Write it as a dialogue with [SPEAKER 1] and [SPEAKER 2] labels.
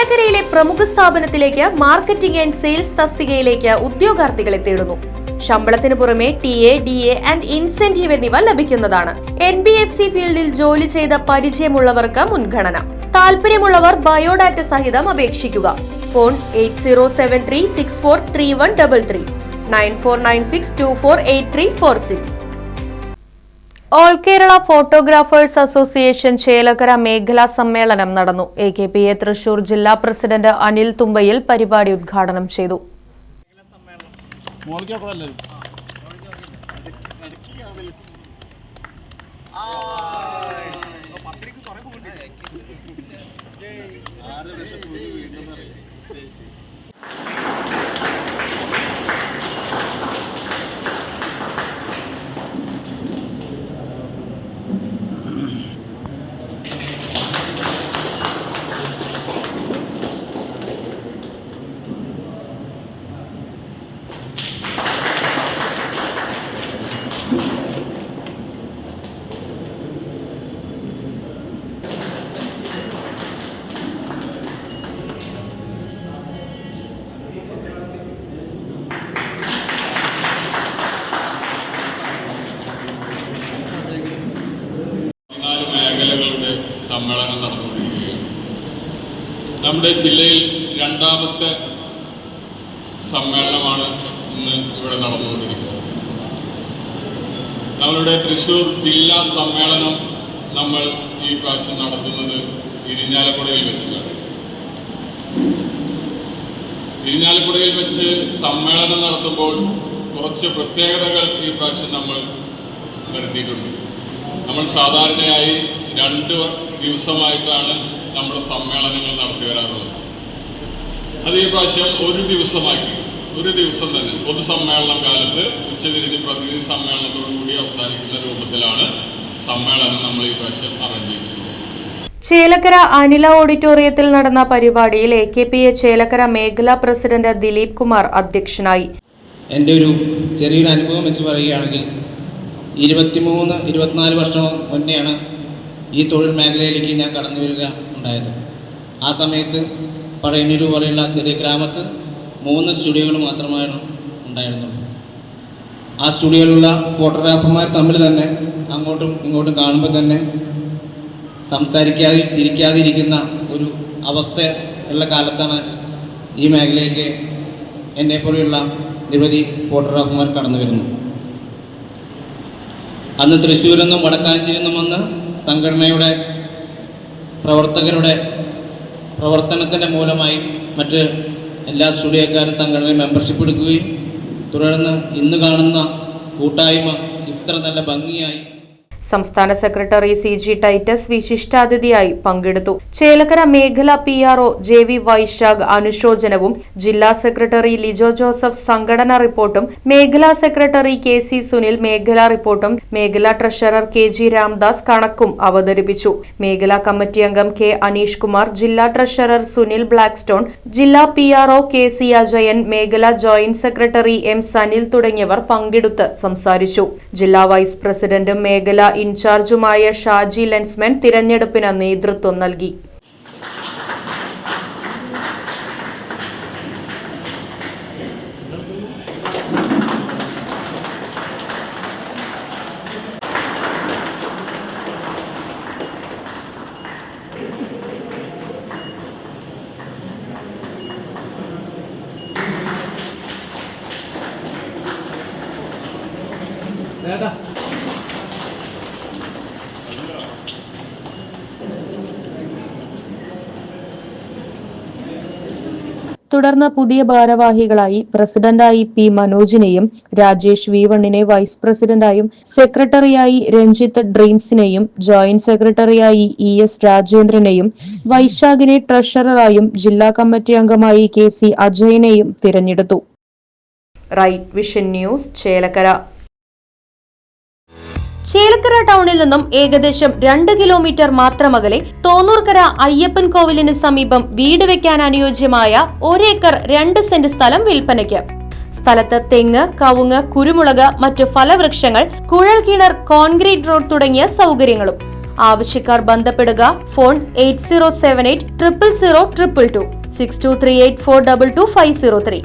[SPEAKER 1] ചേലക്കരയിലെ പ്രമുഖ സ്ഥാപനത്തിലേക്ക് marketing and sales തസ്തികയിലേക്ക് ഉദ്യോഗാർത്ഥികളെ തേടുന്നു. ശമ്പളത്തിന് പുറമെ TA, DA ആൻഡ് ഇൻസെന്റീവ് എന്നിവ ലഭിക്കുന്നതാണ്. NBFC ഫീൽഡിൽ ജോലി ചെയ്ത പരിചയമുള്ളവർക്ക് മുൻഗണന. താല്പര്യമുള്ളവർ ബയോഡാറ്റ സഹിതം അപേക്ഷിക്കുക. Phone 8073643133 9496248346. All Kerala photographers association Chelakkara മേഖലാ സമ്മേളനം നടന്നു. AKPA തൃശൂർ ജില്ലാ പ്രസിഡന്റ് അനിൽ തുമ്പയിൽ പരിപാടി ഉദ്ഘാടനം ചെയ്തു.
[SPEAKER 2] മേഖലകളുടെ സമ്മേളനം നടന്നുകൊണ്ടിരിക്കുകയാണ്. നമ്മുടെ ജില്ലയിൽ രണ്ടാമത്തെ സമ്മേളനമാണ് ഇന്ന് ഇവിടെ നടന്നുകൊണ്ടിരിക്കുന്നത്. നമ്മളുടെ തൃശ്ശൂർ ജില്ലാ സമ്മേളനം നമ്മൾ ഈ പ്രാവശ്യം നടത്തുന്നത് ഇരിഞ്ഞാലക്കുടയിൽ വെച്ചിട്ടാണ്. ഇരിഞ്ഞാലക്കുടയിൽ വെച്ച് സമ്മേളനം നടത്തുമ്പോൾ കുറച്ച് പ്രത്യേകതകൾ ഈ പ്രാവശ്യം നമ്മൾ വരുത്തിയിട്ടുണ്ട്. നമ്മൾ സാധാരണയായി 2 ദിവസമായിട്ടാണ് നമ്മുടെ സമ്മേളനങ്ങൾ നടത്തി വരാറുള്ളത്. അത് ഈ പ്രാവശ്യം ഒരു ദിവസം തന്നെ പൊതുസമ്മേളനം കാലത്ത് ഉച്ചതിരിഞ്ഞ് പ്രതിനിധി സമ്മേളനത്തോടുകൂടി അവസാനിക്കുന്ന രൂപത്തിലാണ് സമ്മേളനം നമ്മൾ ഈ പ്രാവശ്യം അറേഞ്ച് ചെയ്തിട്ടുള്ളത്.
[SPEAKER 1] ചേലക്കര അനില ഓഡിറ്റോറിയത്തിൽ നടന്ന പരിപാടിയിൽ AKPA ചേലക്കര മേഖലാ പ്രസിഡന്റ് ദിലീപ് കുമാർ അധ്യക്ഷനായി.
[SPEAKER 3] എൻ്റെ ഒരു ചെറിയൊരു അനുഭവം വെച്ച് പറയുകയാണെങ്കിൽ 23-24 വർഷം മുന്നെയാണ് ഈ തൊഴിൽ മേഖലയിലേക്ക് ഞാൻ കടന്നു വരിക ഉണ്ടായത്. ആ സമയത്ത് പഴയന്നൂർ പോലെയുള്ള ചെറിയ ഗ്രാമത്ത് 3 സ്റ്റുഡിയോകൾ മാത്രമാണ് ഉണ്ടായിരുന്നുള്ളൂ. ആ സ്റ്റുഡിയോയിലുള്ള ഫോട്ടോഗ്രാഫർമാർ തമ്മിൽ തന്നെ അങ്ങോട്ടും ഇങ്ങോട്ടും കാണുമ്പോൾ തന്നെ സംസാരിക്കാതെ ചിരിക്കാതെ ഇരിക്കുന്ന ഒരു അവസ്ഥ ഉള്ള കാലത്താണ് ഈ മേഖലയിലേക്ക് എന്നെപ്പോലെയുള്ള നിരവധി ഫോട്ടോഗ്രാഫർമാർ കടന്നു വരുന്നു. അന്ന് തൃശ്ശൂരിൽ നിന്നും വടക്കാഞ്ചേരിയിൽ നിന്നും വന്ന് സംഘടനയുടെ പ്രവർത്തകരുടെ പ്രവർത്തനത്തിൻ്റെ മൂലമായി മറ്റ് എല്ലാ സ്റ്റുഡിയോക്കാരും സംഘടനയിൽ മെമ്പർഷിപ്പ് എടുക്കുകയും തുടർന്ന് ഇന്ന് കാണുന്ന കൂട്ടായ്മ ഇത്ര നല്ല ഭംഗിയായി
[SPEAKER 1] സംസ്ഥാന സെക്രട്ടറി CG ടൈറ്റസ് വിശിഷ്ടാതിഥിയായി പങ്കെടുത്തു. ചേലക്കര മേഖലാ PRO JV വൈശാഖ് അനുശോചനവും ജില്ലാ സെക്രട്ടറി ലിജോ ജോസഫ് സംഘടനാ റിപ്പോർട്ടും, മേഖലാ സെക്രട്ടറി KC സുനിൽ മേഖലാ റിപ്പോർട്ടും, മേഖലാ ട്രഷറർ KG രാംദാസ് കണക്കും അവതരിപ്പിച്ചു. മേഖലാ കമ്മിറ്റി അംഗം K അനീഷ് കുമാർ, ജില്ലാ ട്രഷറർ സുനിൽ ബ്ലാക്ക്സ്റ്റോൺ, ജില്ലാ PRO KC അജയൻ, മേഖലാ ജോയിന്റ് സെക്രട്ടറി M സനിൽ തുടങ്ങിയവർ പങ്കെടുത്ത് സംസാരിച്ചു. ജില്ലാ വൈസ് പ്രസിഡന്റും മേഖലാ ഇൻചാർജുമായ ഷാജി ലെൻസ്മൻ തിരഞ്ഞെടുപ്പിന് നേതൃത്വം നൽകി. തുടർന്ന് പുതിയ ഭാരവാഹികളായി പ്രസിഡന്റായി P മനോജിനെയും, രാജേഷ് V1നെ വൈസ് പ്രസിഡന്റായും, സെക്രട്ടറിയായി രഞ്ജിത്ത് ഡ്രീംസിനെയും, ജോയിന്റ് സെക്രട്ടറിയായി ES രാജേന്ദ്രനെയും, വൈശാഖിനെ ട്രഷററായും ജില്ലാ കമ്മിറ്റി അംഗമായി KC അജയനെയും തിരഞ്ഞെടുത്തു. Right vision news, Chelakkara. Chelakkara ടൗണിൽ നിന്നും ഏകദേശം 2 കിലോമീറ്റർ മാത്രമകലെ തോന്നൂർക്കര അയ്യപ്പൻ കോവിലിന് സമീപം വീട് വെക്കാൻ അനുയോജ്യമായ 1 ഏക്കർ 2 സെന്റ് സ്ഥലം വിൽപ്പനയ്ക്ക്. സ്ഥലത്ത് തെങ്ങ്, കവുങ്ങ്, കുരുമുളക്, മറ്റു ഫലവൃക്ഷങ്ങൾ, കുഴൽ കിണർ, കോൺക്രീറ്റ് റോഡ് തുടങ്ങിയ സൗകര്യങ്ങളും. ആവശ്യക്കാർ ബന്ധപ്പെടുക. ഫോൺ 8078 000 222 6238 422 503.